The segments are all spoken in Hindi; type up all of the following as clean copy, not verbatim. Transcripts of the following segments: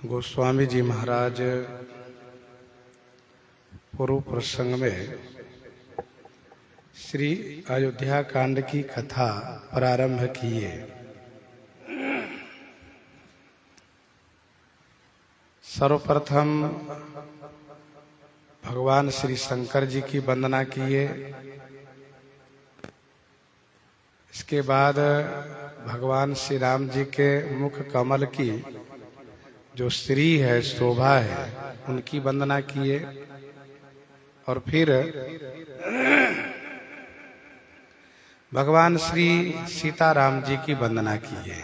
गोस्वामी जी महाराज पूर्व प्रसंग में श्री अयोध्या कांड की कथा प्रारंभ किए। सर्वप्रथम भगवान श्री शंकर जी की वंदना किए। इसके बाद भगवान श्री राम जी के मुख कमल की जो श्री है, शोभा है, उनकी वंदना किए और फिर भगवान श्री सीताराम जी की वंदना किए।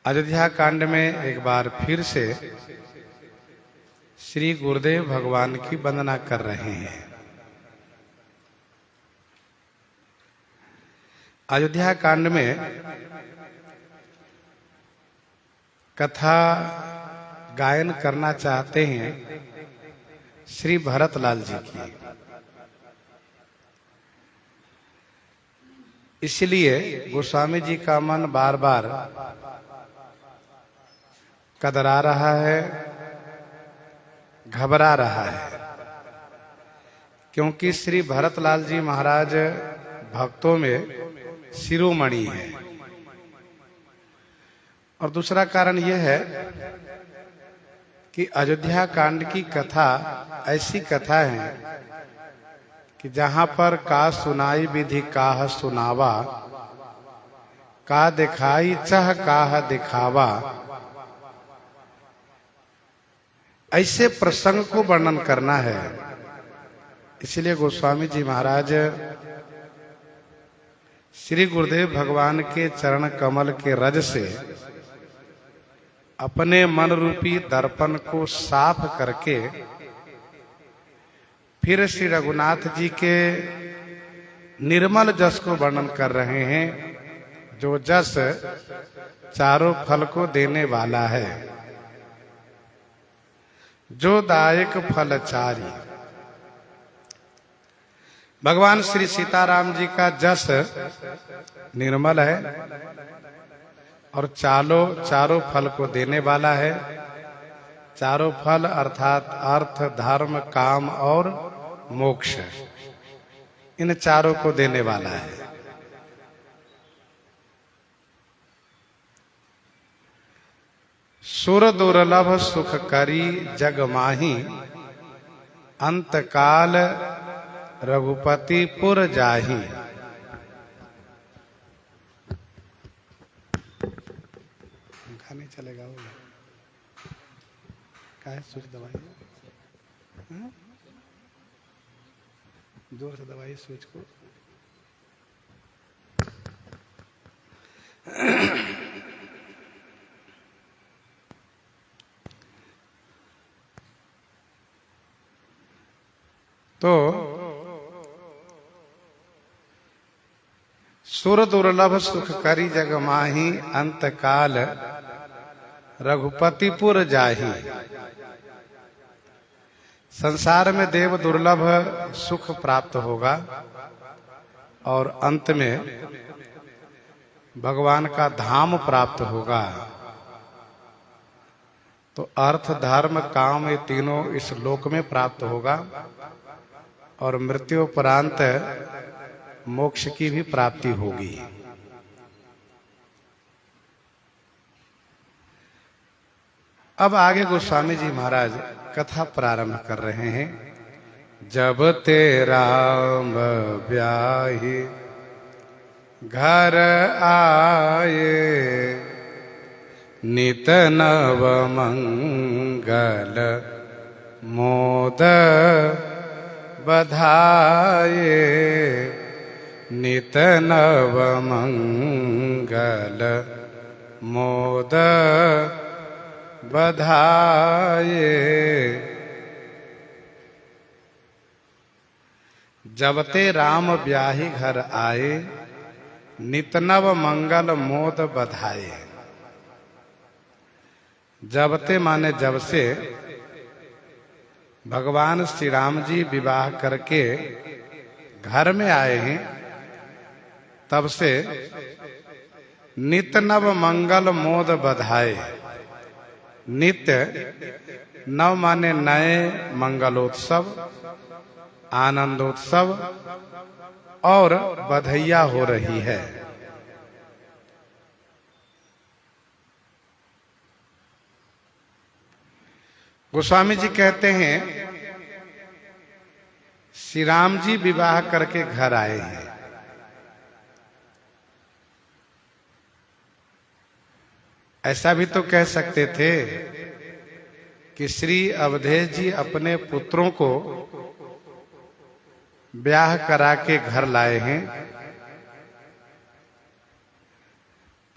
अयोध्या कांड में एक बार फिर से श्री गुरुदेव भगवान की वंदना कर रहे हैं। अयोध्या कांड में कथा गायन करना चाहते हैं श्री भरतलाल जी की। इसलिए गोस्वामी जी का मन बार बार कदरा रहा है, घबरा रहा है, क्योंकि श्री भरतलाल जी महाराज भक्तों में शिरोमणि है। और दूसरा कारण यह है कि अयोध्या कांड की कथा ऐसी कथा है कि जहां पर का सुनाई विधि काह सुनावा, का दिखाई चह काह दिखावा, ऐसे प्रसंग को वर्णन करना है। इसलिए गोस्वामी जी महाराज श्री गुरुदेव भगवान के चरण कमल के रज से अपने मन रूपी दर्पण को साफ करके फिर श्री रघुनाथ जी के निर्मल जस को वर्णन कर रहे हैं, जो जस चारों फल को देने वाला है, जो दायक फलचारी। भगवान श्री सीताराम जी का जस निर्मल है और चारों फल को देने वाला है। चारों फल अर्थात अर्थ, धर्म, काम और मोक्ष, इन चारों को देने वाला है। सुर दुर्लभ सुख करी जग माही, अंतकाल रघुपति पुर जाही। पंखा नहीं चलेगा, वो क्या है? स्विच दबाइए, जोर से दबाइए स्विच को। तो सुर दुर्लभ सुख करी जग माही, अंतकाल रघुपतिपुर जाही। संसार में देव दुर्लभ सुख प्राप्त होगा और अंत में भगवान का धाम प्राप्त होगा। तो अर्थ, धर्म, काम, ये तीनों इस लोक में प्राप्त होगा और मृत्युपरांत मोक्ष की भी प्राप्ति होगी। अब आगे गोस्वामी जी महाराज कथा प्रारंभ कर रहे हैं। जब ते राम ब्याही घर आए, नित नव मंगल मोद बधाए, नित नव मंगल मोद बधाए। जब ते राम ब्याही घर आए, नित नव मंगल मोद बधाए। जब ते माने जब से भगवान श्री राम जी विवाह करके घर में आए हैं, तब से नित नव मंगल मोद बधाए। नित्य, नव माने नए, मंगलोत्सव, आनंदोत्सव और बधैया हो रही है। गोस्वामी जी कहते हैं, श्री राम जी विवाह करके घर आए हैं। ऐसा भी तो कह सकते थे कि श्री अवधेश जी अपने पुत्रों को ब्याह करा के घर लाए हैं,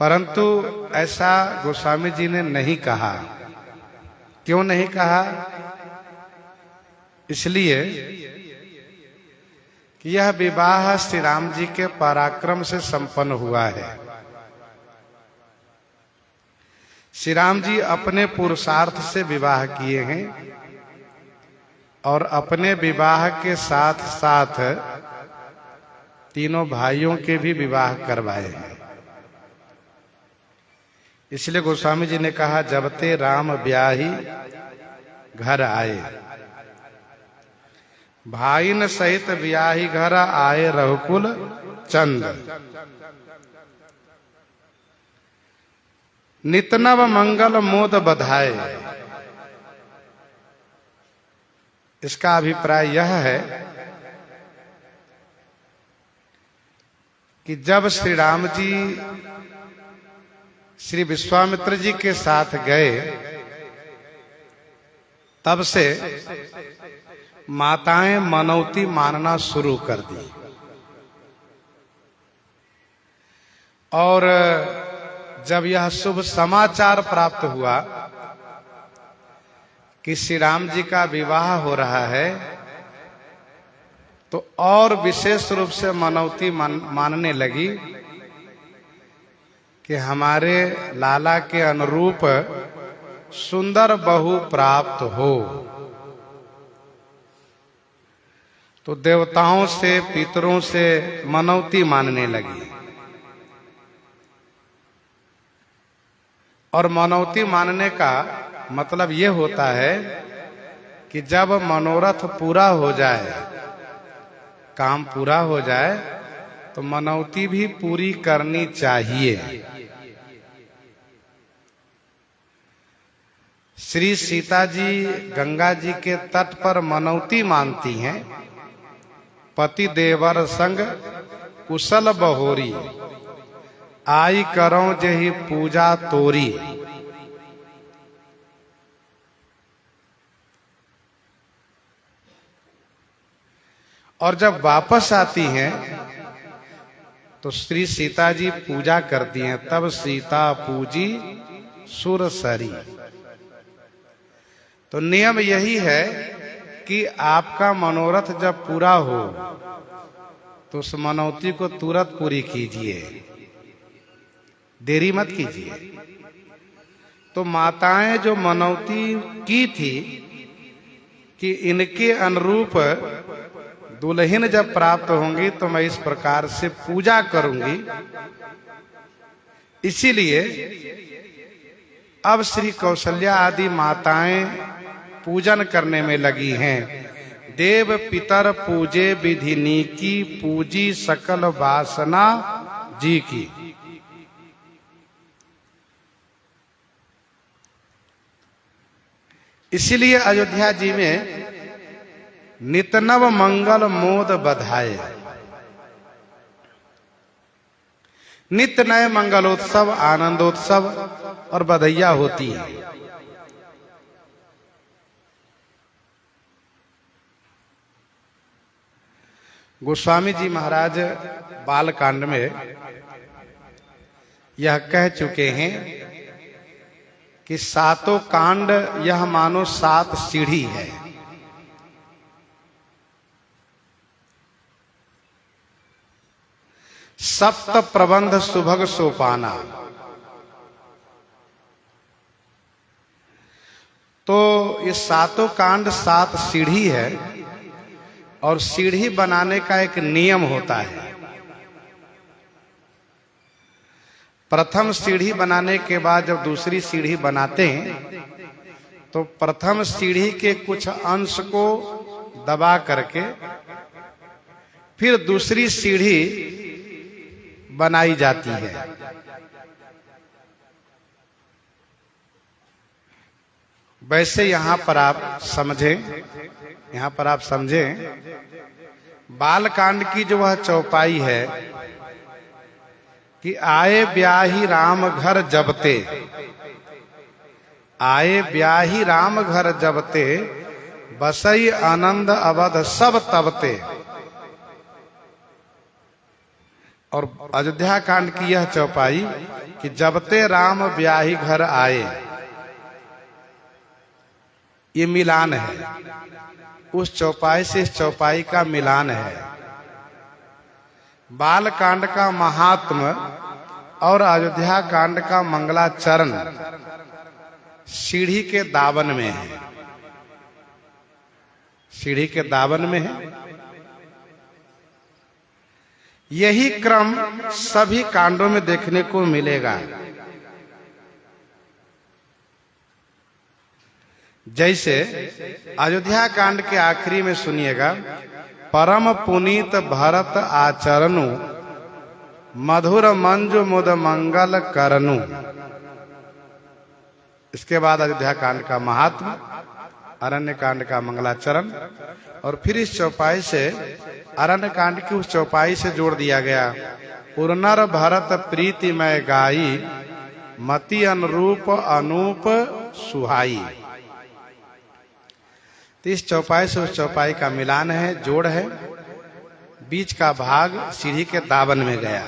परंतु ऐसा गोस्वामी जी ने नहीं कहा। क्यों नहीं कहा? इसलिए कि यह विवाह श्री राम जी के पराक्रम से संपन्न हुआ है। श्री राम जी अपने पुरुषार्थ से विवाह किए हैं और अपने विवाह के साथ साथ तीनों भाइयों के भी विवाह करवाए हैं। इसलिए गोस्वामी जी ने कहा, जब ते राम ब्याही घर आए, भाईन सहित ब्याही घर आए रघुकुल चंद। नितनव मंगल मोद बधाए। इसका अभिप्राय यह है कि जब श्री राम जी श्री विश्वामित्र जी के साथ गए, तब से माताएं मनौती मानना शुरू कर दी और जब यह शुभ समाचार प्राप्त हुआ कि श्री राम जी का विवाह हो रहा है, तो और विशेष रूप से मनौती मानने लगी कि हमारे लाला के अनुरूप सुंदर बहू प्राप्त हो। तो देवताओं से, पितरों से मनौती मानने लगी और मनौती मानने का मतलब ये होता है कि जब मनोरथ पूरा हो जाए, काम पूरा हो जाए, तो मनौती भी पूरी करनी चाहिए। श्री सीता जी गंगा जी के तट पर मनौती मानती हैं, पति देवर संग कुशल बहोरी, आई करो जेहि पूजा तोरी। और जब वापस आती हैं तो श्री सीता जी पूजा करती हैं, तब सीता पूजी सुरसरी। तो नियम यही है कि आपका मनोरथ जब पूरा हो तो उस मनौती को तुरंत पूरी कीजिए, देरी मत कीजिए। तो माताएं जो मनौती की थी कि इनके अनुरूप दुल्हन जब प्राप्त होंगी तो मैं इस प्रकार से पूजा करूंगी, इसीलिए अब श्री कौशल्या आदि माताएं पूजन करने में लगी हैं। देव पितर पूजे विधिनी की, पूजी सकल वासना जी की। इसीलिए अयोध्या जी में नितनव मंगल मोद बधाए। नित्य नए मंगलोत्सव, आनंदोत्सव और बधैया होती है। गोस्वामी जी महाराज बालकांड में यह कह चुके हैं कि सातों कांड यह मानो 7 सीढ़ी है। सप्त प्रबंध सुभग सोपाना। तो ये सातों कांड 7 सीढ़ी है और सीढ़ी बनाने का एक नियम होता है। प्रथम सीढ़ी बनाने के बाद जब दूसरी सीढ़ी बनाते हैं तो प्रथम सीढ़ी के कुछ अंश को दबा करके फिर दूसरी सीढ़ी बनाई जाती है। वैसे यहां पर आप समझें बालकांड की जो वह चौपाई है कि आए ब्याही राम घर जबते, आए ब्याही राम घर जबते, बसई आनंद अवध सब तबते। और अयोध्या कांड की यह चौपाई कि जबते राम ब्याही घर आए, ये मिलान है। उस चौपाई से इस चौपाई का मिलान है। बाल कांड का महात्म और अयोध्या कांड का मंगलाचरण सीढ़ी के दावन में है, सीढ़ी के दावन में है। यही क्रम सभी कांडों में देखने को मिलेगा। जैसे अयोध्या कांड के आखिरी में सुनिएगा, परम पुनीत भरत आचरणु, मधुर मंजु मुद मंगल करनु। इसके बाद अयोध्या कांड का महात्म, अरण्य कांड का मंगलाचरण, और फिर इस चौपाई से अरण्य कांड की उस चौपाई से जोड़ दिया गया, पुरनर भरत प्रीतिमय गाई, मति अनुरूप अनूप सुहाई। तो इस चौपाई से उस चौपाई का मिलान है, जोड़ है। बीच का भाग सीढ़ी के दावन में गया।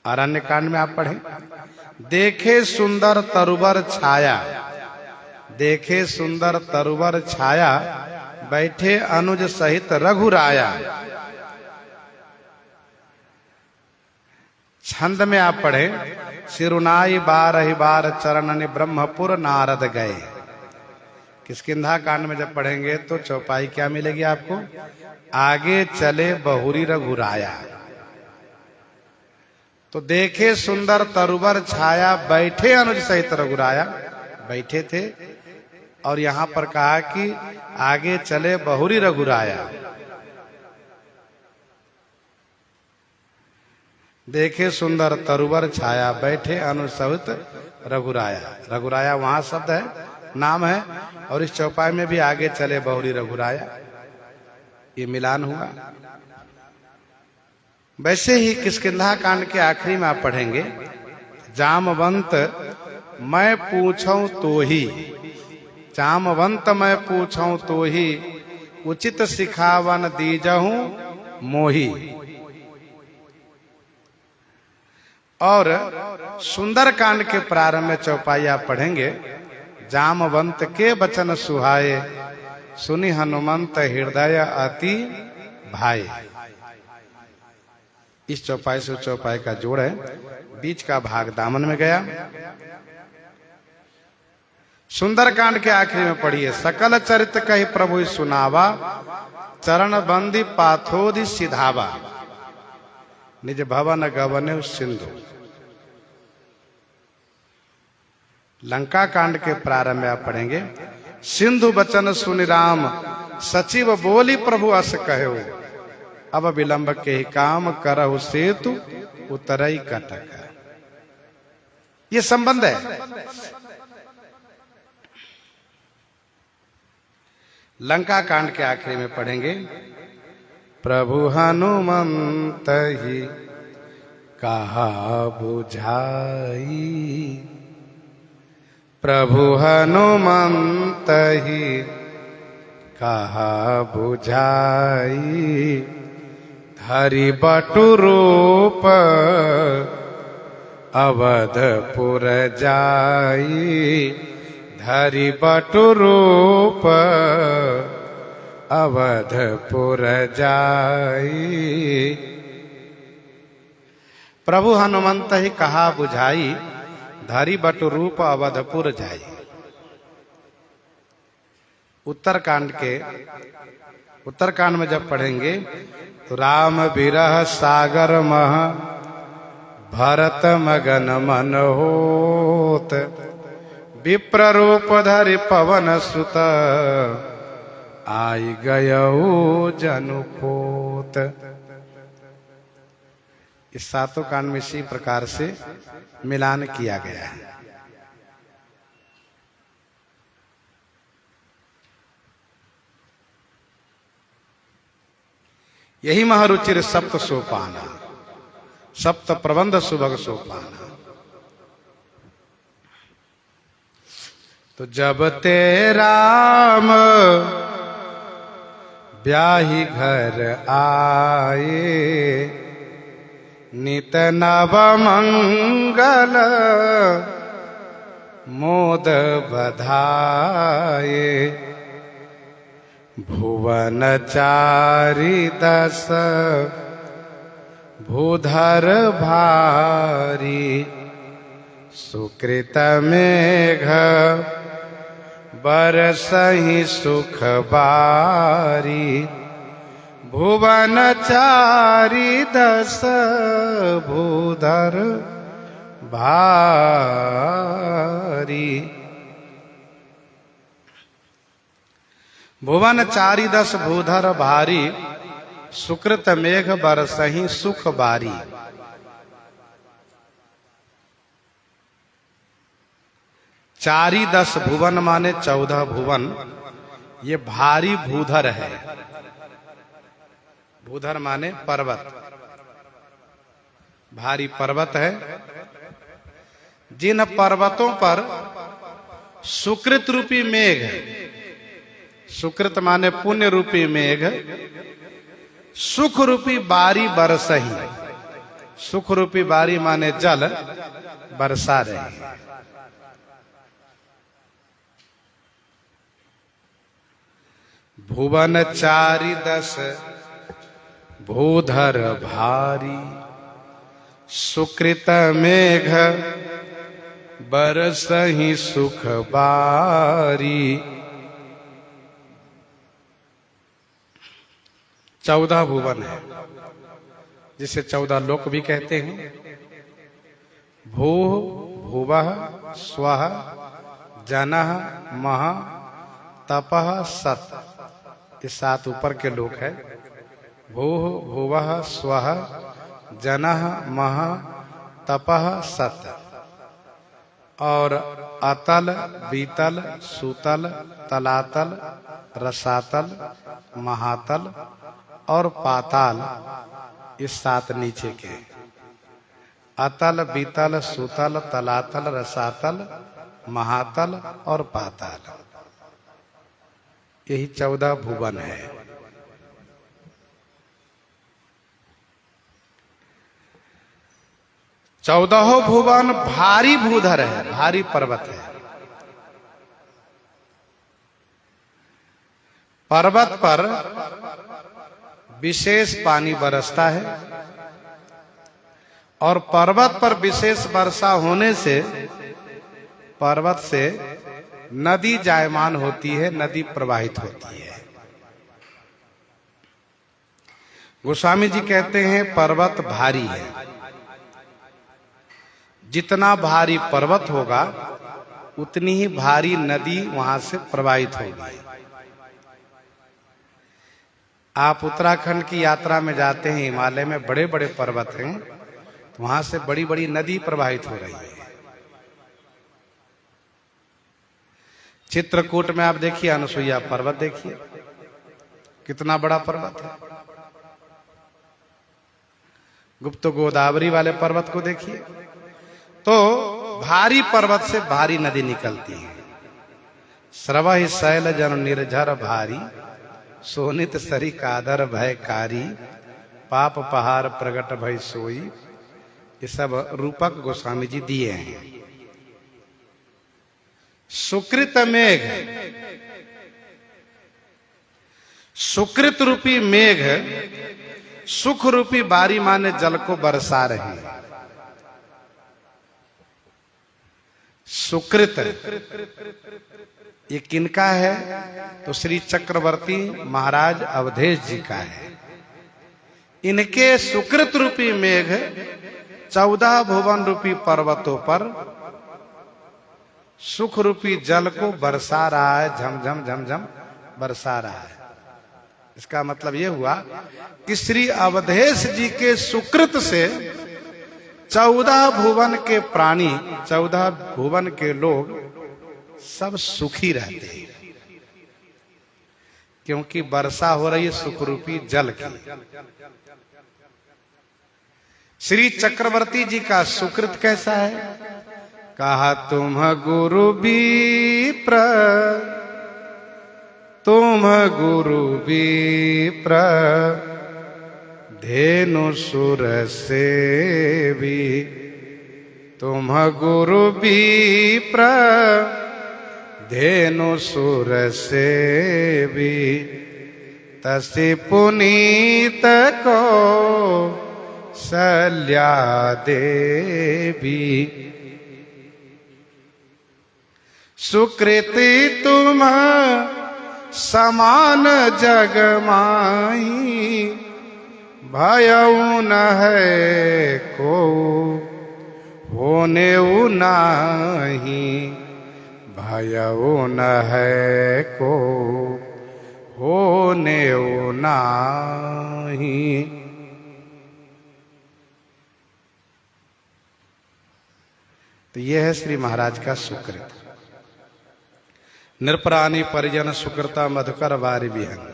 अरण्य कांड में आप पढ़ें, देखे सुंदर तरुवर छाया, देखे सुंदर तरुवर छाया, बैठे अनुज सहित रघुराया। छंद में आप पढ़ें, सिरुनाई बारहि बार चरणनि ब्रह्मपुर नारद गए। किष्किंधा कांड में जब पढ़ेंगे तो चौपाई क्या मिलेगी आपको, आगे चले बहुरी रघुराया। तो देखे सुंदर तरुवर छाया, बैठे अनुज सहित रघुराया, बैठे थे। और यहां पर कहा कि आगे चले बहुरी रघुराया। देखे सुंदर तरुवर छाया, बैठे अनुज सहित रघुराया। रघुराया वहां शब्द है, नाम है, और इस चौपाई में भी आगे चले बहुरी रघुराया। ये मिलान हुआ। वैसे ही किष्किंधा कांड के आखिरी में आप पढ़ेंगे, जामवंत मैं पूछूं तो ही, जामवंत मैं पूछूं तो ही, उचित सिखावन दीजहूं मोही। और सुंदर कांड के प्रारंभ में चौपाई आप पढ़ेंगे, जामवंत के वचन सुहाए, सुनि हनुमंत हृदय अति भाई। इस चौपाई से चौपाई का जोड़ है। बीच का भाग दामन में गया। सुंदर कांड के आखिरी में पढ़िए, सकल चरित कहि प्रभु सुनावा, चरण बंदी पाथोदि सिधावा, निज भवन गवने सिंधु। लंका कांड के प्रारंभ में आप पढ़ेंगे, सिंधु बचन सुनि राम, सचिव बोली प्रभु अस कहो, अब विलंब के ही काम करहु सेतु उतरई कटक। ये संबंध है। लंका कांड के आखिरी में पढ़ेंगे, प्रभु हनुमंत ही कहा बुझाई, प्रभु हनुमंत ही कहा बुझाई, धरि बटु रूप अवधपुर जाई, धरि बटु रूप अवधपुर जाई। प्रभु हनुमंत ही कहा बुझाई, धरि बटु रूप अवधपुर जाई। उत्तरकांड में जब पढ़ेंगे तो राम विरह सागर मह भरत मगन मन होत, विप्र रूप धरि पवन सुत, आई गयऊ जनुपोत। इस सातों कांड में इसी प्रकार से मिलान किया गया है। यही महारुचिर सप्त सोपाना, सप्त प्रबंध सुभग सोपाना। तो जब ते राम ब्याही घर आए, नित नव मंगल मोद बधाए, भुवन चारि दस भूधर भारी, सुकृत मेघ बरसहि सुख बारी, भुवन चारि दस भूधर भारी। भुवन चारि दस भूधर भारी, सुकृत मेघ बरसहि सुख बारी। चारि दस भुवन माने 14 भुवन, ये भारी भूधर है। भूधर माने पर्वत, भारी पर्वत है। जिन पर्वतों पर सुकृत रूपी मेघ, सुकृत माने पुण्य रूपी मेघ, सुख रूपी बारी बरसही, सुख रूपी बारी माने जल बरसा रही। भुवन चारि दस भूधर भारी, सुकृत मेघ बरसहि सुख बारी। 14 भुवन है, जिसे 14 लोक भी कहते हैं। भू भुवः स्वः जनः महा तपः सत, ये 7 ऊपर के लोक है। भू भुवः स्वः जनः महा तपः सत। और अतल, बीतल, सुतल, तलातल, रसातल, महातल और पाताल, ये 7 नीचे के। अतल, बीतल, सुतल, तलातल, रसातल, महातल और पाताल, यही 14 भुवन है। चौदहों भुवन भारी भूधर है, भारी पर्वत है। पर्वत पर विशेष पानी बरसता है और पर्वत पर विशेष वर्षा होने से पर्वत से नदी जायमान होती है, नदी प्रवाहित होती है। गोस्वामी जी कहते हैं पर्वत भारी है। जितना भारी पर्वत होगा उतनी ही भारी नदी वहां से प्रवाहित होगी। आप उत्तराखंड की यात्रा में जाते हैं, हिमालय में बड़े बड़े पर्वत हैं, तो वहां से बड़ी बड़ी नदी प्रवाहित हो रही है। चित्रकूट में आप देखिए अनसुईया पर्वत, देखिए कितना बड़ा पर्वत है। गुप्त गोदावरी वाले पर्वत को देखिए। तो भारी पर्वत से भारी नदी निकलती है। स्रवहि शैल जन निर्झर भारी, सोनित सरी कादर भयकारी, पाप पहाड़ प्रगट भय सोई, ये सब रूपक गोस्वामी जी दिए हैं। सुकृत मेघ, सुकृत रूपी मेघ सुख रूपी बारी माने जल को बरसा रहे हैं। सुकृत ये किनका है? तो श्री चक्रवर्ती महाराज अवधेश जी का है। इनके सुकृत रूपी मेघ 14 भुवन रूपी पर्वतों पर सुख रूपी जल को बरसा रहा है, झमझम झमझम बरसा रहा है। इसका मतलब यह हुआ कि श्री अवधेश जी के सुकृत से 14 भुवन के प्राणी, 14 भुवन के लोग सब सुखी रहते हैं, क्योंकि वर्षा हो रही है सुख रूपी जल की। श्री चक्रवर्ती जी का सुकृत कैसा है? कहा तुम गुरु विप्र, तुम गुरु विप्र, धेनु सुर सेवी, तुम गुरु विप्र, धेनु सुर सेवी, तसी पुनीत को शल्या देवी, सुकृति तुम समान जग माही, भयउ न है को होने नाही, भयउ न है को होने नाही। तो यह है श्री महाराज का सुकृत। नृपरानी परिजन सुकृता मधुकर वारि विहंग।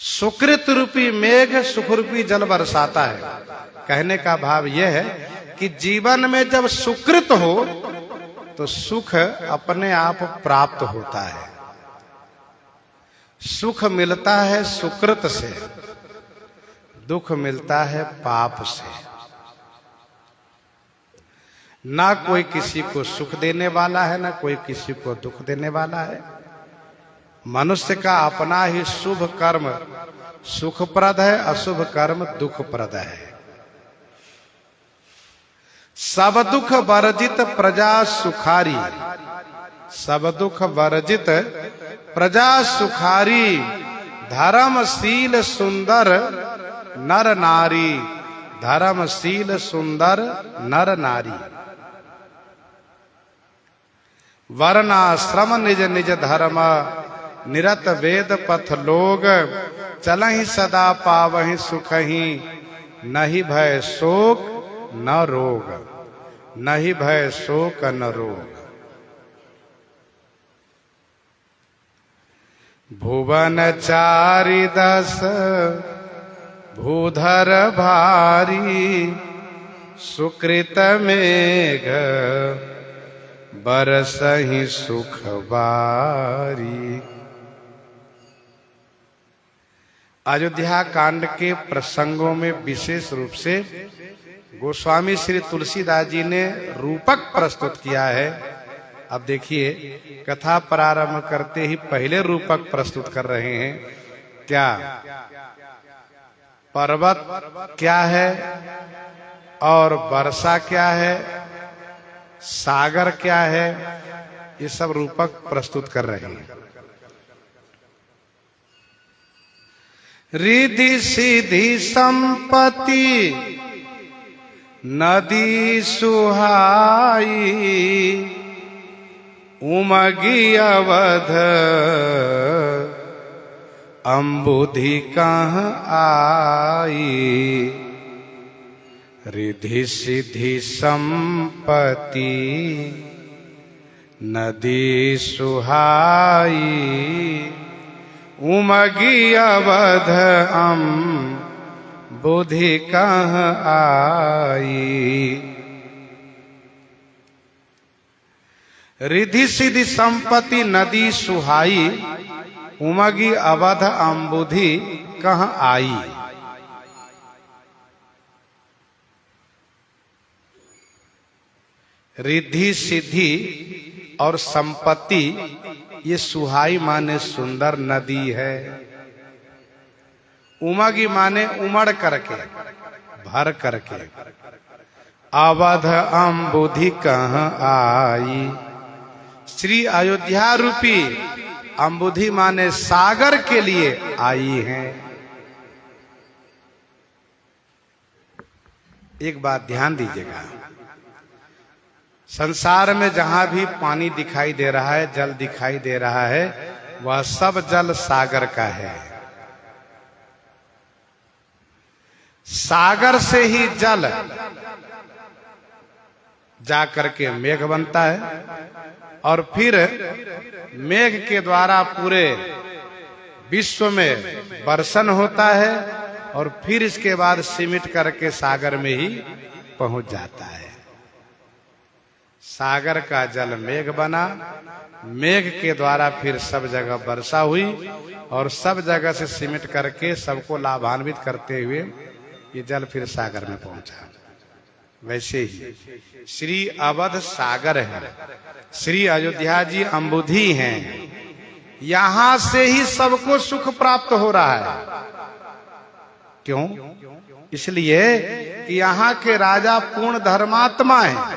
सुकृत रूपी मेघ सुख रूपी जल बरसाता है। कहने का भाव यह है कि जीवन में जब सुकृत हो तो सुख अपने आप प्राप्त होता है। सुख मिलता है सुकृत से, दुख मिलता है पाप से। ना कोई किसी को सुख देने वाला है, ना कोई किसी को दुख देने वाला है। मनुष्य का अपना ही शुभ कर्म सुखप्रद है, अशुभ कर्म दुखप्रद है। सब दुख वर्जित प्रजा सुखारी, सब दुख वर्जित प्रजा सुखारी, धर्मशील सुंदर नर नारी, धर्मशील सुंदर नर नारी। वर्णाश्रम निज निज धर्म, निरत वेद पथ लोग, चलहि सदा पावहि सुखहि, नहीं भय शोक न रोग, नहीं भय शोक न रोग। भुवन चारि दस भूधर भारी, सुकृत मेघ बरसहि सुख बारी। अयोध्या कांड के प्रसंगों में विशेष रूप से गोस्वामी श्री तुलसीदास जी ने रूपक प्रस्तुत किया है। अब देखिए, कथा प्रारंभ करते ही पहले रूपक प्रस्तुत कर रहे हैं। क्या पर्वत क्या है और वर्षा क्या है, सागर क्या है, ये सब रूपक प्रस्तुत कर रहे हैं। रिद्धि सिद्धि संपत्ति नदी सुहाई, उमगी अवध अम्बुधि कहाँ आई। रिद्धि सिद्धि संपत्ति नदी सुहाई, उमगी अवध अम्बुधि कहाँ आई। रिद्धि सिद्धि संपत्ति नदी सुहाई, उमगी अवध अम्बुधि कहाँ आई। रिद्धि सिद्धि और संपत्ति, ये सुहाई माने सुंदर नदी है। उमगी माने उमड़ करके, भर करके। अवध अम्बुधि कहाँ आई। श्री अयोध्या रूपी अम्बुधि माने सागर के लिए आई हैं। एक बात ध्यान दीजिएगा, संसार में जहां भी पानी दिखाई दे रहा है, जल दिखाई दे रहा है, वह सब जल सागर का है। सागर से ही जल जाकर के मेघ बनता है और फिर मेघ के द्वारा पूरे विश्व में वर्षण होता है और फिर इसके बाद सिमट करके सागर में ही पहुंच जाता है। सागर का जल मेघ बना, मेघ के द्वारा फिर सब जगह वर्षा हुई और सब जगह से सिमट करके सबको लाभान्वित करते हुए ये जल फिर सागर में पहुंचा। वैसे ही श्री अवध सागर है, श्री अयोध्या जी अम्बुधि हैं, यहां से ही सबको सुख प्राप्त हो रहा है। क्यों? इसलिए कि यहाँ के राजा पूर्ण धर्मात्मा हैं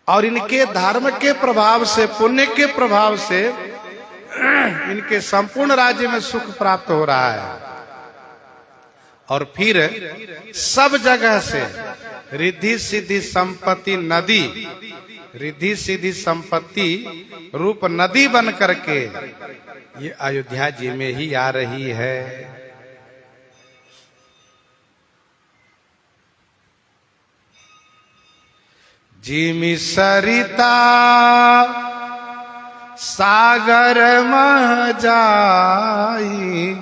और इनके धर्म के प्रभाव से, पुण्य के प्रभाव से इनके संपूर्ण राज्य में सुख प्राप्त हो रहा है। और फिर सब जगह से रिद्धि सिद्धि संपत्ति नदी, रिद्धि सिद्धि संपत्ति रूप नदी बन करके ये अयोध्या जी में ही आ रही है। जिमि सरिता सागर मह जाई,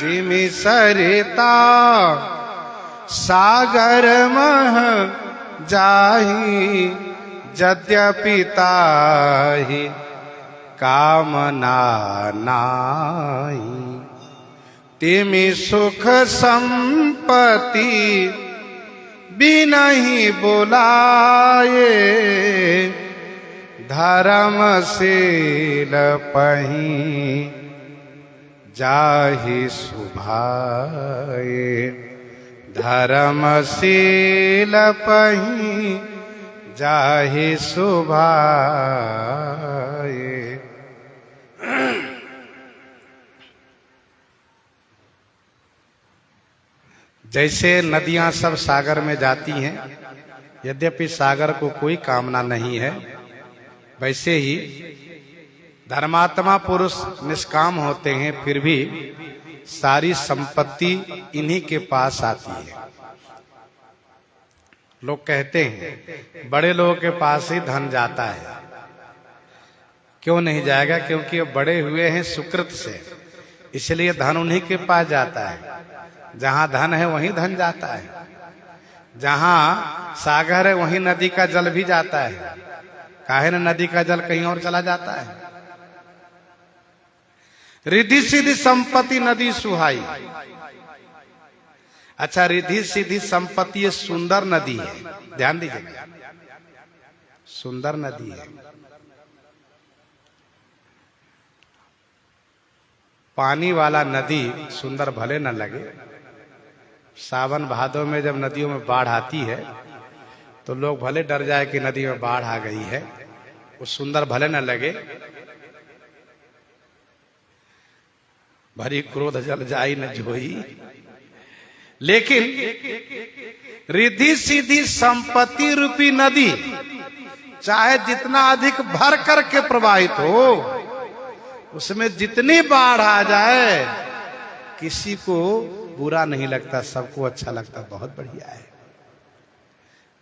जिमि सरिता सागर मह जाही, यद्यपि ताहि कामना नाई, तिमि सुख संपत्ति बिनहि बुलाए, धर्मशील पही जाहि सुभाए, धर्मशील पही जाहि सुभाए। जैसे नदियां सब सागर में जाती हैं, यद्यपि सागर को कोई कामना नहीं है, वैसे ही धर्मात्मा पुरुष निष्काम होते हैं, फिर भी सारी संपत्ति इन्हीं के पास आती है। लोग कहते हैं बड़े लोगों के पास ही धन जाता है। क्यों नहीं जाएगा? क्योंकि वो बड़े हुए हैं सुकृत से, इसलिए धन उन्हीं के पास जाता है। जहां धन है वहीं धन जाता है, जहां सागर है वहीं नदी का जल भी जाता है। काहे न नदी का जल कहीं और चला जाता है। रिद्धि सिद्धि संपत्ति नदी सुहाई। अच्छा, रिद्धि सिद्धि संपत्ति ये सुंदर नदी है, ध्यान दीजिएगा, सुंदर नदी है। पानी वाला नदी सुंदर भले न लगे, सावन भादों में जब नदियों में बाढ़ आती है तो लोग भले डर जाए कि नदी में बाढ़ आ गई है, वो सुंदर भले न लगे, भरी क्रोध जल जाई न जोई, लेकिन रिद्धि सिद्धि संपत्ति रूपी नदी चाहे जितना अधिक भर करके प्रवाहित हो, उसमें जितनी बाढ़ आ जाए किसी को बुरा नहीं लगता, सबको अच्छा लगता, बहुत बढ़िया है।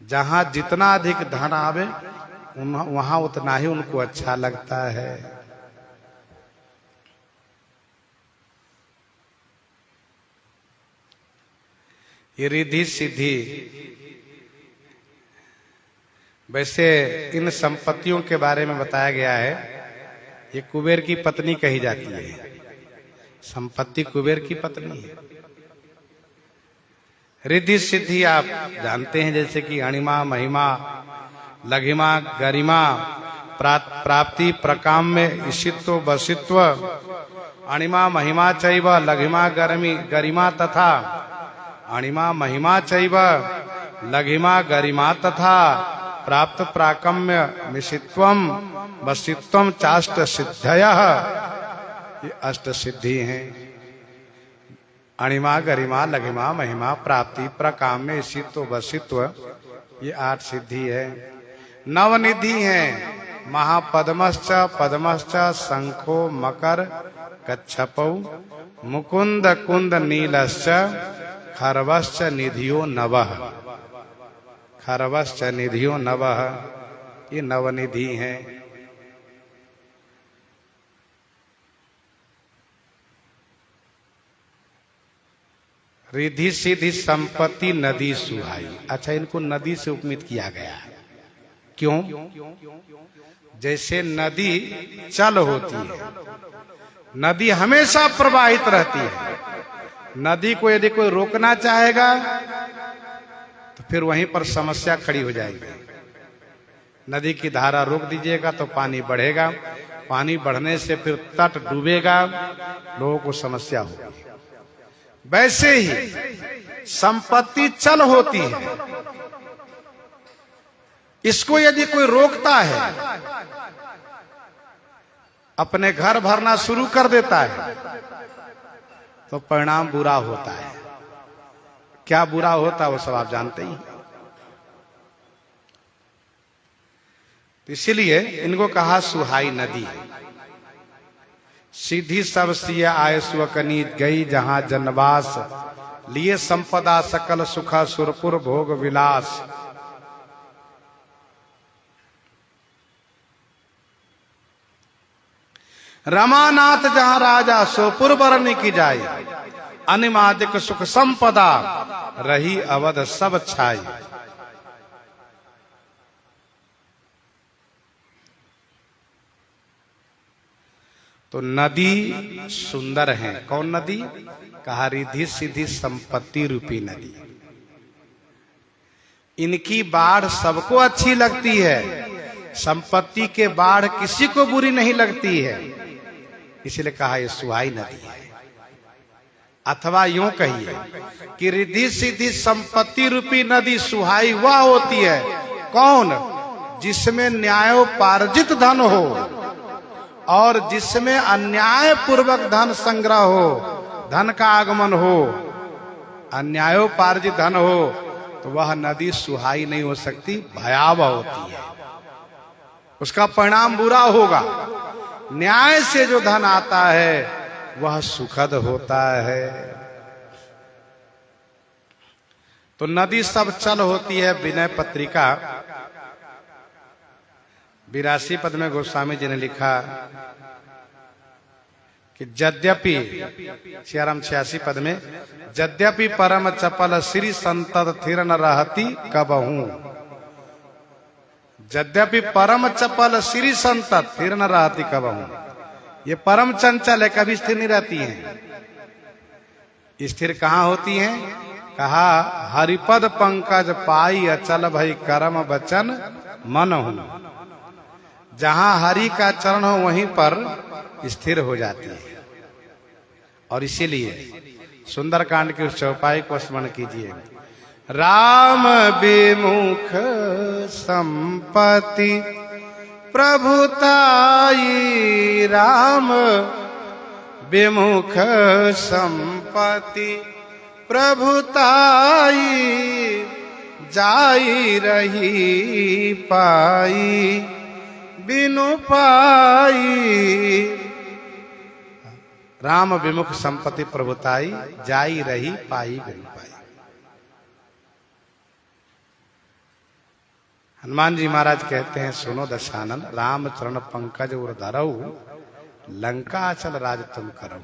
जहां जितना अधिक धन आवे वहां उतना ही उनको अच्छा लगता है। ये रिद्धि सिद्धि, वैसे इन संपत्तियों के बारे में बताया गया है, ये कुबेर की पत्नी कही जाती है। संपत्ति कुबेर की पत्नी है। रिद्धि सिद्धि आप जानते हैं, जैसे कि अणिमा, महिमा, लघिमा, गरिमा, प्राप्ति, प्रकाम्य, ईशित्व, वशित्व, अणिमा महिमा चैव, लघिमा गरिमा तथा अणिमा महिमा चैव, लघिमा गरिमा तथा प्राप्त प्राकम्य मिशित्वम वशित्वम चाष्ट सिद्धयः, ये अष्ट सिद्धि हैं। अणिमा गरिमा लघिमा महिमा प्राप्ति प्रकाम्य ईशित्व वशित्व, ये 8 सिद्धि है। नवनिधि है महापद्मश्च पद्मश्च शंखो मकर कच्छपौ मुकुंद कुंद नीलश्च खरवश्च निधियो नवः, खरवश्च निधियो नवः, ये नवनिधि हैं। रिद्धि सिद्धि संपत्ति नदी सुहाई। अच्छा, इनको नदी से उपमित किया गया। क्यों? जैसे नदी चल होती है, नदी हमेशा प्रवाहित रहती है। नदी को यदि कोई रोकना चाहेगा तो फिर वहीं पर समस्या खड़ी हो जाएगी। नदी की धारा रोक दीजिएगा तो पानी बढ़ेगा, पानी बढ़ने से फिर तट डूबेगा, लोगों को समस्या होगी। वैसे ही संपत्ति चल होती है, इसको यदि कोई रोकता है, अपने घर भरना शुरू कर देता है, तो परिणाम बुरा होता है। क्या बुरा होता है वो सब आप जानते ही। तो इसीलिए इनको कहा सुहाई नदी। सीधी सब सिया आय सुअकनी गई जहां जनवास, लिए संपदा सकल सुखा सुरपुर भोग विलास। रमानाथ जहां राजा सोपुर बरनी की जाए, अनिमादिक सुख संपदा रही अवध सब छाई। तो नदी सुंदर है। कौन नदी? कहा रिद्धि सिद्धि संपत्ति रूपी नदी। इनकी बाढ़ सबको अच्छी लगती है, संपत्ति के बाढ़ किसी को बुरी नहीं लगती है, इसलिए कहा यह सुहाई नदी है। अथवा यूं कहिए कि रिद्धि सिद्धि संपत्ति रूपी नदी सुहाई वह होती है। कौन? जिसमें न्यायोपार्जित धन हो और जिसमें अन्याय पूर्वक धन संग्रह हो, धन का आगमन हो, अन्यायोपार्जित धन हो, तो वह नदी सुहाई नहीं हो सकती, भयावह होती है, उसका परिणाम बुरा होगा। न्याय से जो धन आता है वह सुखद होता है। तो नदी सब चल होती है। विनय पत्रिका 82 पद में गोस्वामी जी ने लिखा कि यद्यपि, सियाराम 86 पद में, यद्यपि परम चपल श्री संतत थिर न रहती कबहू। यद्यपि परम चपल श्री संतत थिर न रहती कबहू। ये परम चंचल है, कभी स्थिर नहीं रहती हैं। स्थिर कहाँ होती हैं? कहा हरिपद पंकज पाई अचल भई कर्म वचन मन हूं। जहां हरि का चरण हो वहीं पर स्थिर हो जाती है। और इसीलिए सुंदरकांड की उस चौपाई को स्मरण कीजिए। राम विमुख संपत्ति प्रभुताई, राम विमुख संपत्ति प्रभुताई, जाई रही पाई बिनु पाई। राम विमुख संपत्ति प्रभुताई, जाई रही पाई बिनु पाई। हनुमान जी महाराज कहते हैं, सुनो दशानन, राम चरण पंकज उर धरऊ, लंका अचल राज तुम करो।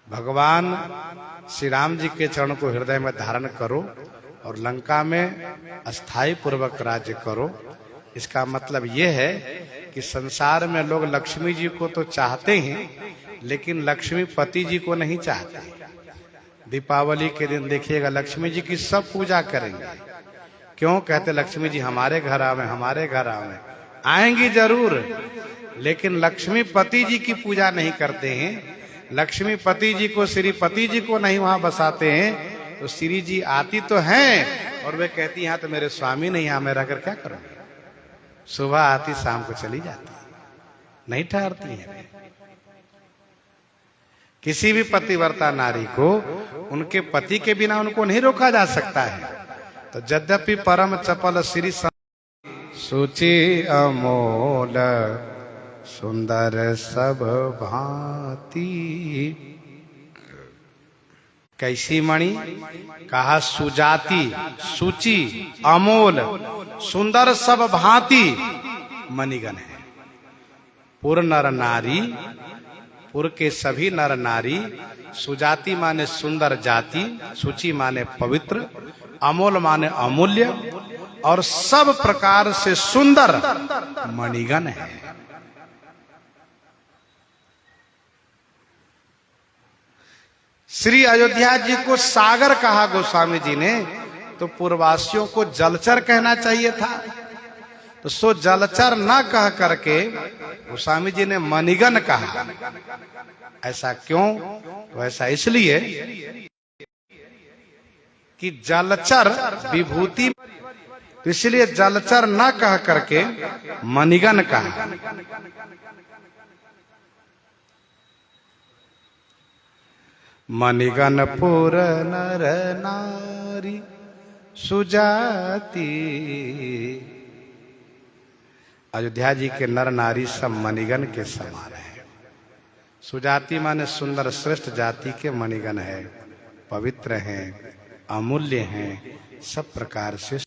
भगवान श्री राम जी के चरण को हृदय में धारण करो और लंका में अस्थाई पूर्वक राज्य करो। इसका मतलब यह है कि संसार में लोग लक्ष्मी जी को तो चाहते हैं, लेकिन लक्ष्मी पति जी को नहीं चाहते। दीपावली के दिन देखिएगा लक्ष्मी जी की सब पूजा करेंगे। क्यों? कहते लक्ष्मी जी हमारे घर आवे, हमारे घर आवे। आएंगी जरूर, लेकिन लक्ष्मी पति जी की पूजा नहीं करते हैं। लक्ष्मी पति जी को, श्रीपति जी को नहीं वहां बसाते हैं। तो श्री जी आती तो हैं और वे कहती यहाँ तो मेरे स्वामी नहीं, यहाँ मैं रहकर क्या करूंगी। सुबह आती, शाम को चली जाती, नहीं ठहरती है। किसी भी पतिव्रता नारी को उनके पति के बिना उनको नहीं रोका जा सकता है। तो यद्यपि परम चपल श्री सूची अमोल सुंदर सब भांति। कैसी मणि? कहा सुजाति, सूची, अमोल, सुंदर सब भांति मणिगण है। पुर नर नारी, पुर के सभी नर नारी, सुजाति माने सुंदर जाति, सूची माने पवित्र, अमोल माने अमूल्य, और सब प्रकार से सुंदर मणिगण है। श्री अयोध्या जी को सागर कहा गोस्वामी जी ने, तो पूर्ववासियों को जलचर कहना चाहिए था। तो सो जलचर न कह करके गोस्वामी जी ने मणिगण कहा। ऐसा क्यों? तो ऐसा इसलिए कि जलचर विभूति, तो इसलिए जलचर न कह करके मणिगण कहा। मणिगण पुर नर नारी सुजाति। अयोध्या जी के नर नारी सब मणिगण के समान है। सुजाति माने सुंदर श्रेष्ठ जाति के मणिगण है, पवित्र हैं, अमूल्य हैं, सब प्रकार से।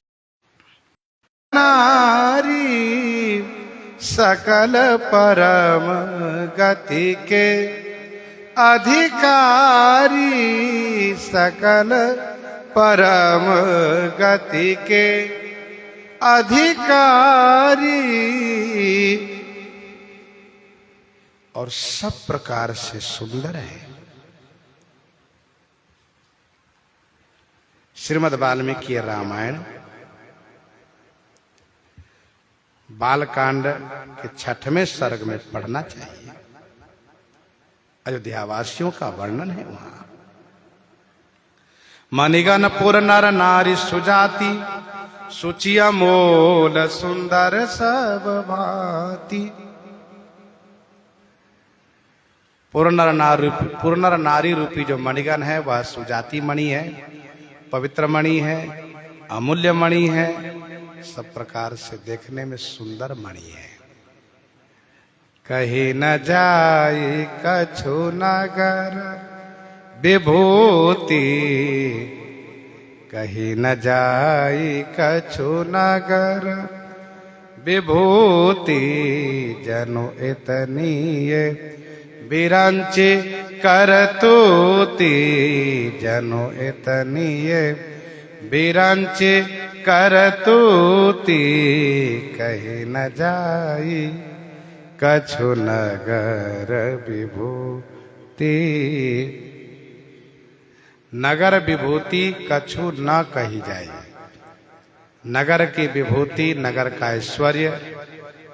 नारी सकल परम गति के अधिकारी, सकल परम गति के अधिकारी, और सब प्रकार से सुंदर है। श्रीमद् वाल्मीकि रामायण बालकांड के 6वें सर्ग में पढ़ना चाहिए। अयोध्या वासियों का वर्णन है वहां। मणिगण पुर नर नारी सुजाति, सूची अमोल सुंदर सब भांति। पुर नर नारी रूपी जो मणिगण है वह सुजाति मणि है, पवित्र मणि है, अमूल्य मणि है, सब प्रकार से देखने में सुंदर मणि है। कहीं न जाई कछु नगर विभूति, कहीं न जाई कछु नगर विभूति। जनु इतनीये बिरंची करतूती, जनु इतनीये बिरंची करतूती। कहीं न जाई कछु नगर विभूति। नगर विभूति कछु न कही जाए। नगर की विभूति, नगर का ऐश्वर्य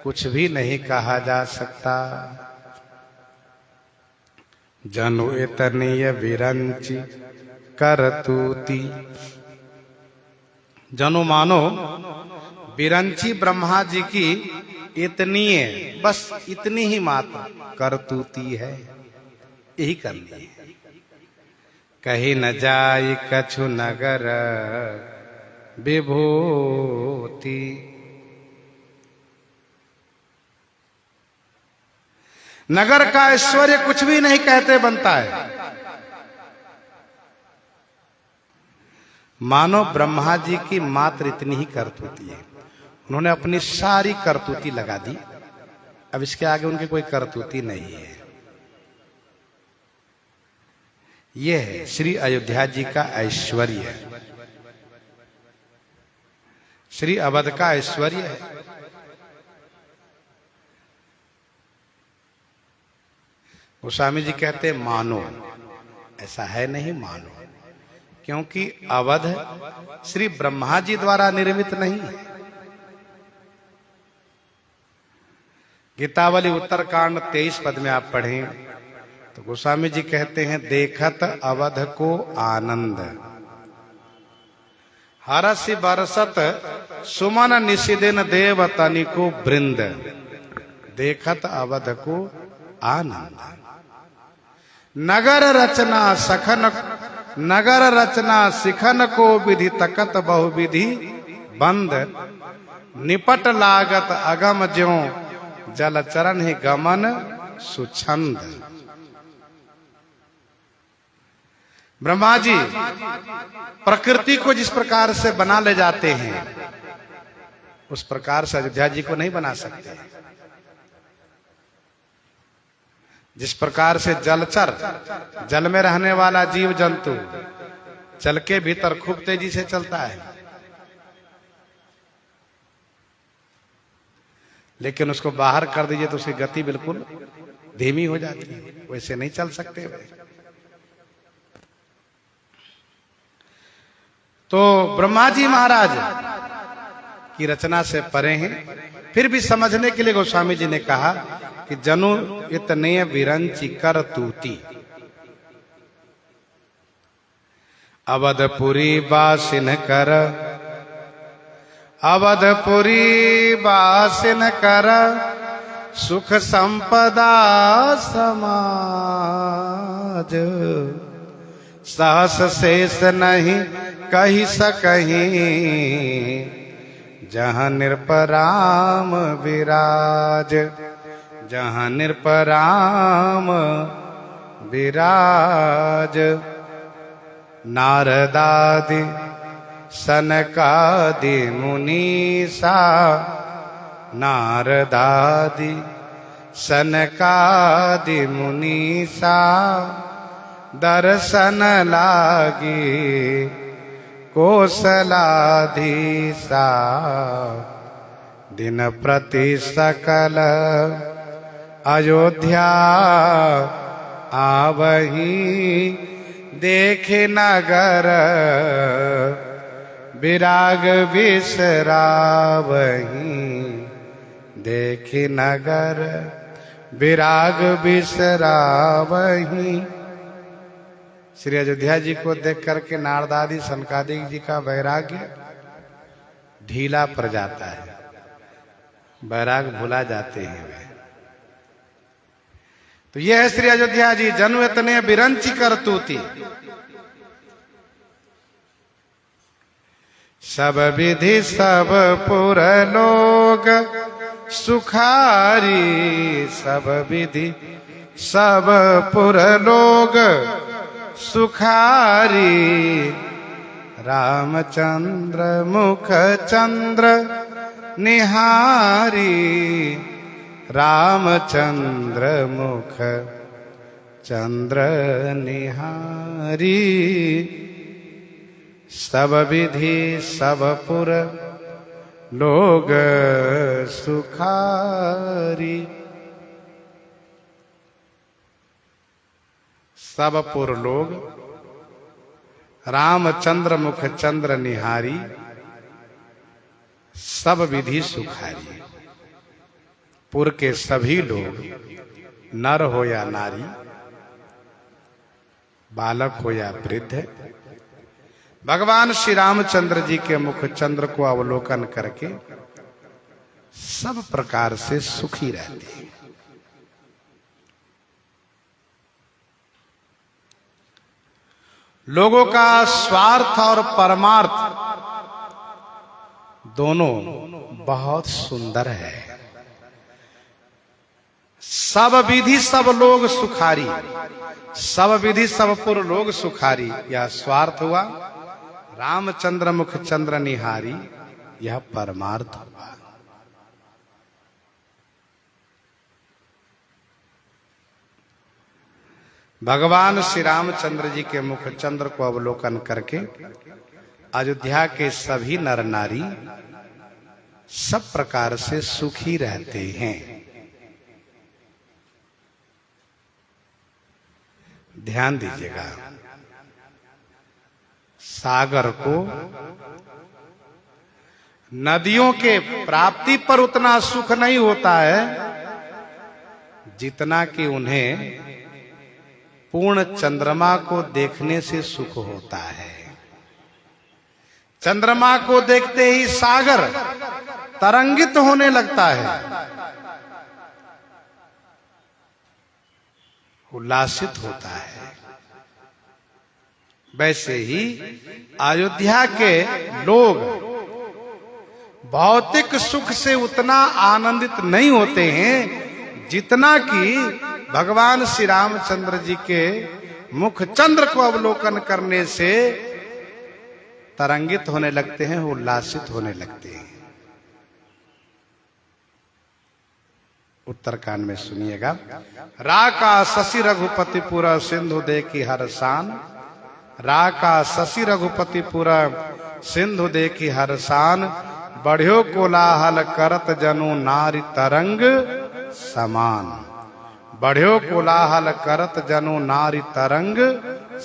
कुछ भी नहीं कहा जा सकता। जनु इतनीय विरंची करतूती। जनु मानो विरंची ब्रह्मा जी की इतनी है, बस इतनी ही मात्र करतूती है, यही करनी है। कहीं न जाई कछु नगर विभूति। नगर का ऐश्वर्य कुछ भी नहीं कहते बनता है। मानो ब्रह्मा जी की मात्र इतनी ही करतूती है, उन्होंने अपनी सारी करतूती लगा दी, अब इसके आगे उनकी कोई करतूती नहीं है। यह है श्री अयोध्या जी का ऐश्वर्य, श्री अवध का ऐश्वर्य है। गोस्वामी जी कहते मानो, ऐसा है नहीं, मानो, क्योंकि अवध श्री ब्रह्मा जी द्वारा निर्मित नहीं है। गीतावली उत्तरकांड 23 पद में आप पढ़ें तो गोस्वामी जी कहते हैं, देखत अवध को आनंद, हरसि बरसत सुमन निशिदिन देव तनिको वृंद। देखत अवध को आनंद। नगर रचना सखन, नगर रचना सिखन को विधि तकत बहुविधि बंद, निपट लागत अगम ज्यों जल चरण ही गमन सुछंद। ब्रह्मा जी प्रकृति को जिस प्रकार से बना ले जाते हैं उस प्रकार से अयोध्या जी को नहीं बना सकते। जिस प्रकार से जलचर, जल में रहने वाला जीव जंतु जल के भीतर खूब तेजी से चलता है, लेकिन उसको बाहर कर दीजिए तो उसकी गति बिल्कुल धीमी हो जाती है, वैसे नहीं चल सकते वे। तो ब्रह्मा जी महाराज की रचना से परे हैं। फिर भी समझने के लिए गोस्वामी जी ने कहा कि जनु इतने विरंची कर तूती, अवधपुरी बासिन कर, अवधपुरी बासिन कर, सुख संपदा समाज, सहस शेष नहीं कही सकहीं, जहाँ निरपराम विराज, जहाँ निरपराम विराज। नारदादि सनकादि मुनीसा, नारदादि सनकादि मुनीसा, दर्शन लागी कोसलाधीसा, दिन प्रति सकल अयोध्या आवही, देखे नगर विराग बिसरावही, देखे नगर विराग बिसरावही। श्री अयोध्या जी को देख करके नारदादि सनकादि जी का वैराग्य ढीला पड़ जाता है, वैराग भुला जाते हैं वे। तो यह है श्री अयोध्या जी, जनु इतने बिरंची करतूती, सब विधि सब पुर लोग सुखारी, सब विधि सब पुर लोग सुखारी, रामचंद्र मुख चंद्र निहारी, रामचंद्र मुख चंद्र निहारी, सब विधि सब पुर लोग सुखारी। सब पुर लोग रामचंद्र मुख चंद्र निहारी, सब विधि सुखारी। पुर के सभी लोग, नर हो या नारी, बालक हो या वृद्ध, भगवान श्री रामचंद्र जी के मुख चंद्र को अवलोकन करके सब प्रकार से सुखी रहते हैं। लोगों का स्वार्थ और परमार्थ दोनों बहुत सुंदर है। सब विधि सब लोग सुखारी, सब विधि सब पुर लोग सुखारी, यह स्वार्थ हुआ। रामचंद्र मुख चंद्र निहारी, यह परमार्थ हुआ। भगवान श्री रामचंद्र जी के मुख चंद्र को अवलोकन करके अयोध्या के सभी नर नारी सब प्रकार से सुखी रहते हैं। ध्यान दीजिएगा, सागर को, नदियों के प्राप्ति पर उतना सुख नहीं होता है जितना कि उन्हें पूर्ण चंद्रमा को देखने से सुख होता है। चंद्रमा को देखते ही सागर तरंगित होने लगता है उल्लासित होता है। वैसे ही अयोध्या के लोग भौतिक सुख से उतना आनंदित नहीं होते हैं जितना कि भगवान श्री रामचंद्र जी के मुख चंद्र को अवलोकन करने से तरंगित होने लगते हैं, उल्लासित होने लगते हैं। उत्तरकांड में सुनिएगा। राका शशि रघुपतिपुरा सिंधु देखी हरसान, राका शशि रघुपतिपुरा सिंधु देखी हरसान, बढ़्यो कोलाहल करत जनु नारी तरंग समान, बढ़्यो कोलाहल करत जनु नारी तरंग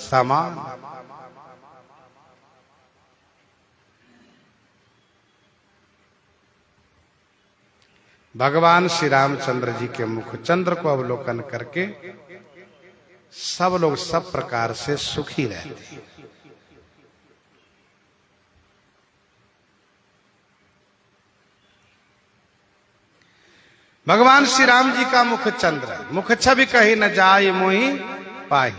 समान। भगवान श्री रामचंद्र जी के मुख चंद्र को अवलोकन करके सब लोग सब प्रकार से सुखी रहते हैं। भगवान श्री राम जी का मुख चंद्र, मुख छवि कही न जाय मोहि पाई।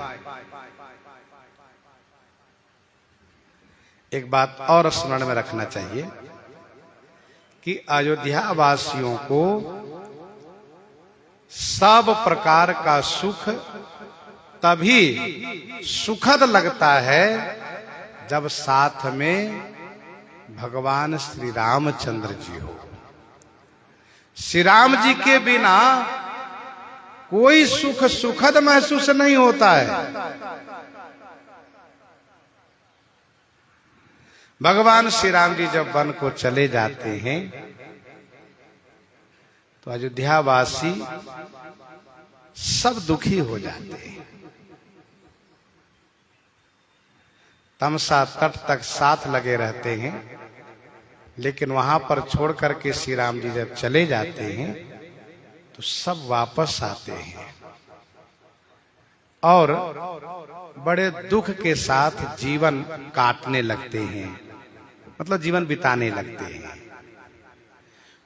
एक बात और स्मरण में रखना चाहिए कि अयोध्या वासियों को सब प्रकार का सुख तभी सुखद लगता है जब साथ में भगवान श्री रामचंद्र जी हो। श्री राम जी के बिना कोई सुख सुखद महसूस नहीं होता है। भगवान श्री राम जी जब वन को चले जाते हैं तो अयोध्यावासी सब दुखी हो जाते हैं। तमसा तट तक साथ लगे रहते हैं, लेकिन वहां पर छोड़ करके श्री राम जी जब चले जाते हैं तो सब वापस आते हैं और बड़े दुख के साथ जीवन काटने लगते हैं, मतलब जीवन बिताने लगते हैं।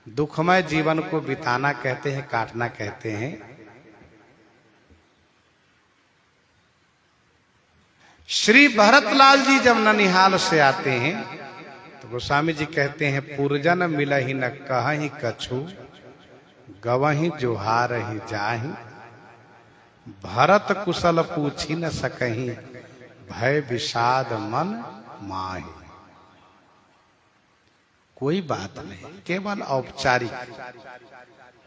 दुखमय जीवन को बिताना कहते हैं, काटना कहते हैं। श्री भरतलाल जी जब ननिहाल से आते हैं तो गोस्वामी जी कहते हैं, पुरजन मिलहि न कहहि कछु, गवहि जोहारहि जाहि, भरत कुशल पूछी न सकहि, भय विषाद मन माहि। कोई बात नहीं, केवल औपचारिक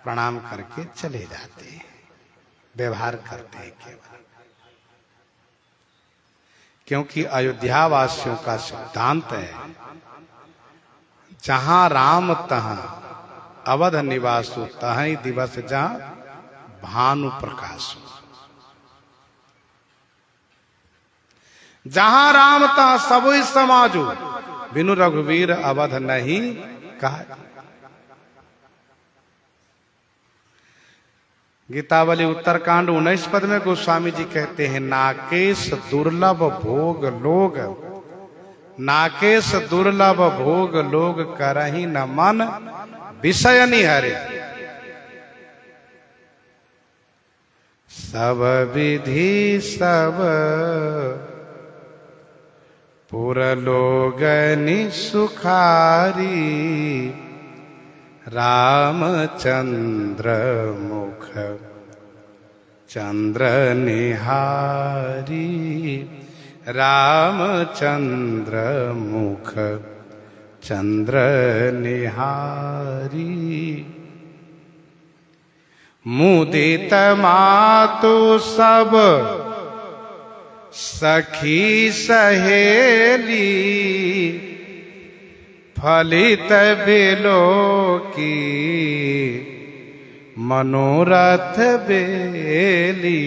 प्रणाम करके चले जाते हैं, व्यवहार करते हैं केवल। क्योंकि अयोध्या वासियों का सिद्धांत है, जहां राम तहां अवध निवासु, तहीं दिवस जहां भानु प्रकाशु। जहां राम तहां सबई समाजु, बिनु रघुवीर अवध नहीं कहा। गीतावली उत्तरकांड 19 पद में गोस्वामी जी कहते हैं, नाकेश दुर्लभ भोग लोग, नाकेश दुर्लभ भोग लोग करहि न मन विषय निहरे, सब विधि सब पुरलोगनि सुखारी, रामचंद्र मुख चंद्र निहारी, रामचंद्र मुख चंद्र निहारी। मुदित मातु सब सखी सहेली, फलित बिलो की मनोरथ बेली,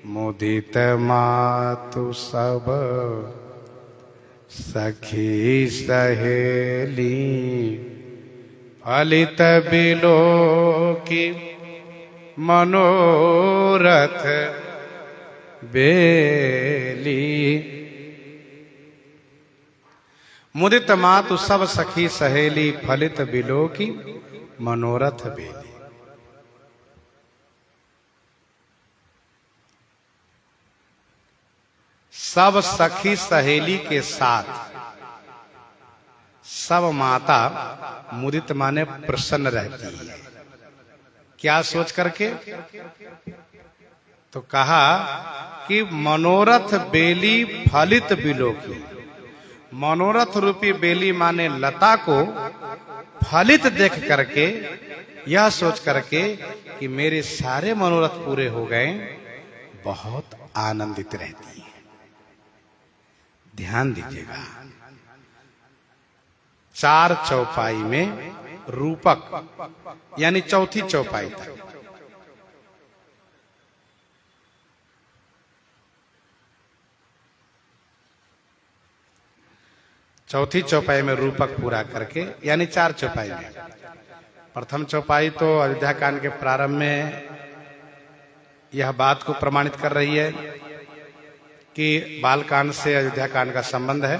मुदित मातु सब सखी सहेली, फलित बिलो की मनोरथ बेली। मुदित मातु सब सखी सहेली, फलित बिलो की मनोरथ बेली। सब सखी सहेली के साथ सब माता मुदित माने प्रसन्न रहती है। क्या सोच करके? तो कहा कि मनोरथ बेली फलित बिलो की। मनोरथ रूपी बेली माने लता को फलित देख करके, यह सोच करके कि मेरे सारे मनोरथ पूरे हो गए, बहुत आनंदित रहती है। ध्यान दीजिएगा, 4 चौपाई में रूपक यानी चौथी चौपाई तक चौथी चौपाई में रूपक पूरा करके, यानी 4 चौपाई में। प्रथम चौपाई तो अयोध्या कांड के प्रारंभ में यह बात को प्रमाणित कर रही है कि बाल कांड से अयोध्या कांड का संबंध है।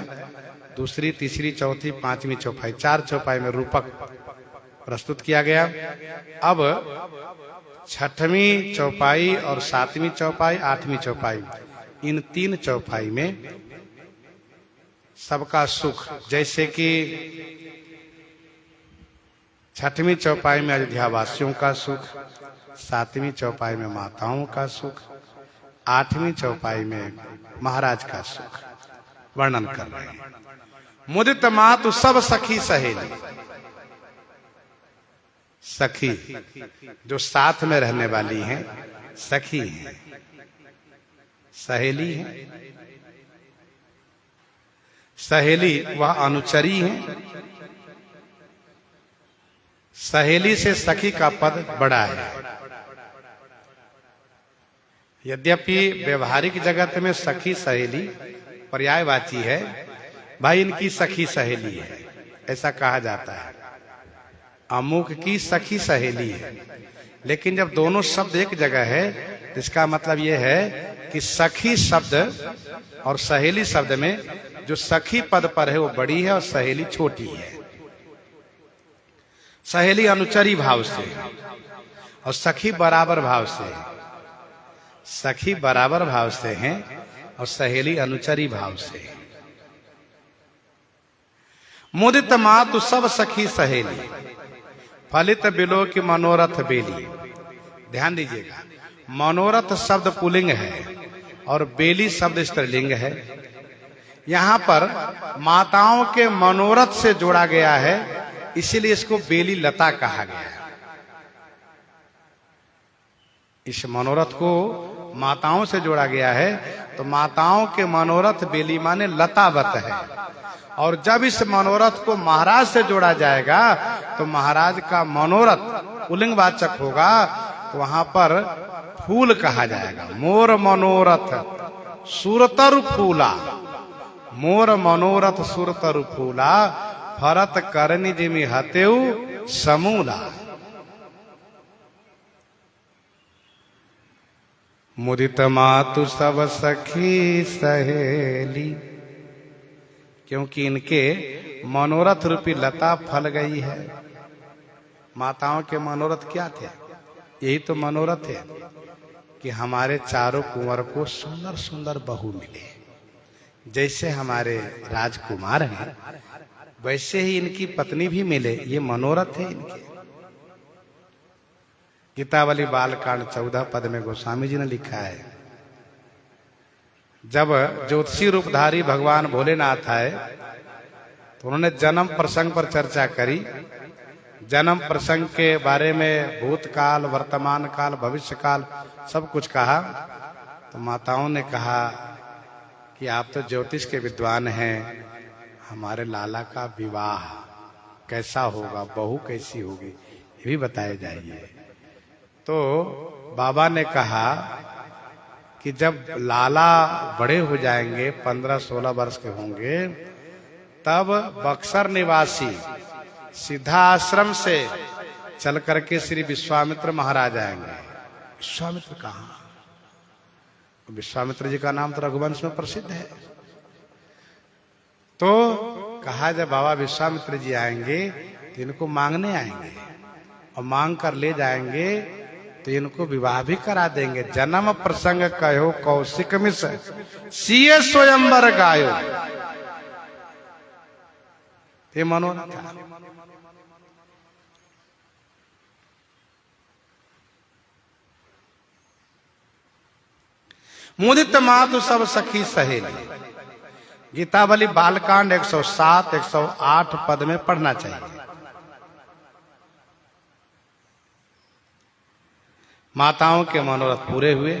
दूसरी, तीसरी, चौथी, 5वीं चौपाई, 4 चौपाई में रूपक प्रस्तुत किया गया। अब 6वीं चौपाई और 7वीं चौपाई, 8वीं चौपाई, इन 3 चौपाई में सबका सुख, जैसे कि 6वीं चौपाई में अयोध्या वासियों का सुख, 7वीं चौपाई में माताओं का सुख, 8वीं चौपाई में महाराज का सुख वर्णन कर रहे हैं। मुदित मातु सब सखी सहेली। सखी जो साथ में रहने वाली हैं, सखी हैं, सहेली हैं। सहेली वह अनुचरी है। सहेली से सखी का पद बड़ा है। यद्यपि व्यवहारिक जगत में सखी सहेली पर्यायवाची है, भाई इनकी सखी सहेली है, ऐसा कहा जाता है। अमुक की सखी सहेली है। लेकिन जब दोनों शब्द एक जगह है, तो इसका मतलब यह है कि सखी शब्द और सहेली शब्द में जो सखी पद पर है वो बड़ी है और सहेली छोटी है। सहेली अनुचरी भाव से और सखी बराबर भाव से है। सखी बराबर भाव से हैं और सहेली अनुचरी भाव से है। मुदित मातु सब सखी सहेली, फलित बिलो की मनोरथ बेली। ध्यान दीजिएगा, मनोरथ शब्द पुल्लिंग है और बेली शब्द स्त्रीलिंग है। यहां पर माताओं के मनोरथ से जोड़ा गया है, इसीलिए इसको बेली लता कहा गया है। इस मनोरथ को माताओं से जोड़ा गया है, तो माताओं के मनोरथ बेली माने लतावत है। और जब इस मनोरथ को महाराज से जोड़ा जाएगा, तो महाराज का मनोरथ पुल्लिंग वाचक होगा, तो वहां पर फूल कहा जाएगा। मोर मनोरथ सुरतरु फूला, मोर मनोरथ सुरतरु फूला, फरत करनि जिमि हतेउ समूला। मुदित मातु सब सखी सहेली, क्योंकि इनके मनोरथ रूपी लता फल गई है। माताओं के मनोरथ क्या थे? यही तो मनोरथ है कि हमारे चारों कुंवर को सुंदर सुंदर बहू मिले। जैसे हमारे राजकुमार हैं, वैसे ही इनकी पत्नी भी मिले, ये मनोरथ है इनके। गीतावली बालकांड 14 पद में गोस्वामी जी ने लिखा है, जब ज्योतिषी रूपधारी भगवान भोलेनाथ आए तो उन्होंने जन्म प्रसंग पर चर्चा करी। जन्म प्रसंग के बारे में भूतकाल, वर्तमान काल, भविष्य काल सब कुछ कहा। तो माताओं ने कहा कि आप तो ज्योतिष के विद्वान हैं, हमारे लाला का विवाह कैसा होगा, बहू कैसी होगी, ये भी बताए जाइए। तो बाबा ने कहा कि जब लाला बड़े हो जाएंगे, 15-16 वर्ष के होंगे, तब बक्सर निवासी सीधा आश्रम से चल करके श्री विश्वामित्र महाराज आएंगे। विश्वामित्र कहाँ? विश्वामित्र जी का नाम तो रघुवंश में प्रसिद्ध है। तो कहा जब बाबा विश्वामित्र जी आएंगे तो इनको मांगने आएंगे और मांग कर ले जाएंगे तो इनको विवाह भी करा देंगे। जन्म प्रसंग कहो कौशिक मिस सीए स्वयंवर गायो। ये मनोरथ था। मुदित मातु सब सखी सहेली। गीतावली बालकांड 107 108 पद में पढ़ना चाहिए। माताओं के मनोरथ पूरे हुए।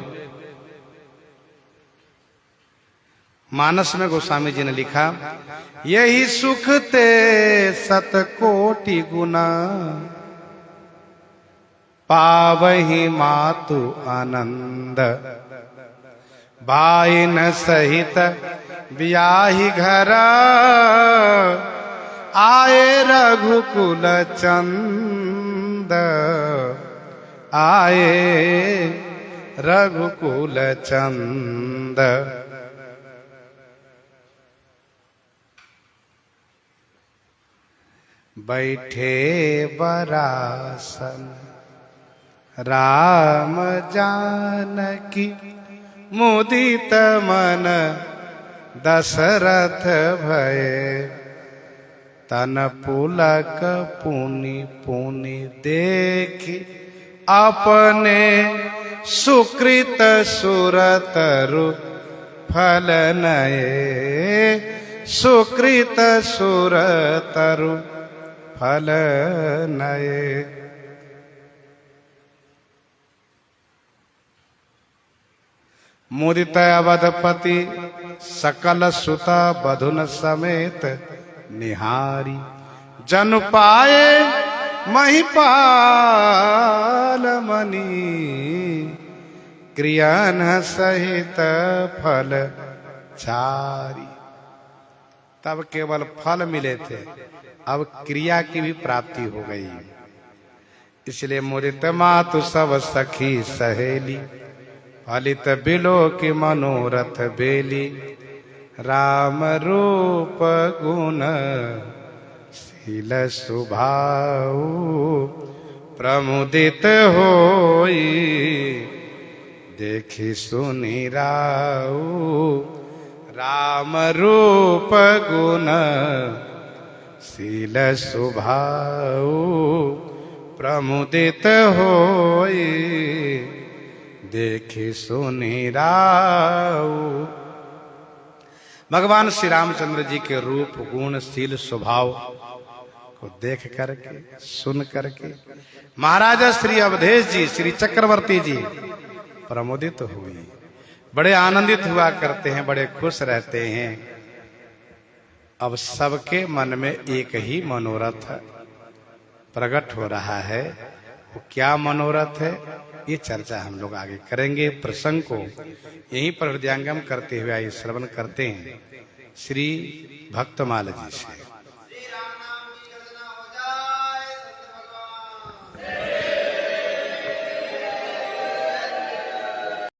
मानस में गोस्वामी जी ने लिखा, यही सुख ते सतकोटि गुना, पावहि मातु आनंद, भाइन सहित ब्याही घर, आए रघुकुल चंद, आए रघुकुल चंद। बैठे बरासन राम जानकी, मुदित मन दशरथ भये, तन पुलक पुनि पुनि देखी, अपने सुकृत सुरतरु फल नये, सुकृत सुरतरु फल नये। मुदित अवधपति सकल सुता बधुन समेत निहारी, जन पाए महिपाल मणि, क्रियन सहित फल चारी। तब केवल फल मिले थे, अब क्रिया की भी प्राप्ति हो गई। इसलिए मुदित मातु सब सखी सहेली, फलित बिलो की मनोरथ बेली, राम रूप गुण शील स्वभाव, प्रमुदित होई देखी सुनी राऊ। राम रूप गुण शील स्वभाव, प्रमुदित होई देखी सुनी राऊ। भगवान श्री रामचंद्र जी के रूप गुण शील स्वभाव को देख करके सुन करके महाराजा श्री अवधेश जी श्री चक्रवर्ती जी प्रमोदित हुई, बड़े आनंदित हुआ करते हैं, बड़े खुश रहते हैं। अब सबके मन में एक ही मनोरथ प्रकट हो रहा है। वो क्या मनोरथ है, ये चर्चा हम लोग आगे करेंगे। प्रसंग को यहीं पर हृदयंगम करते हुए आइए श्रवण करते हैं श्री भक्तमाल जी से।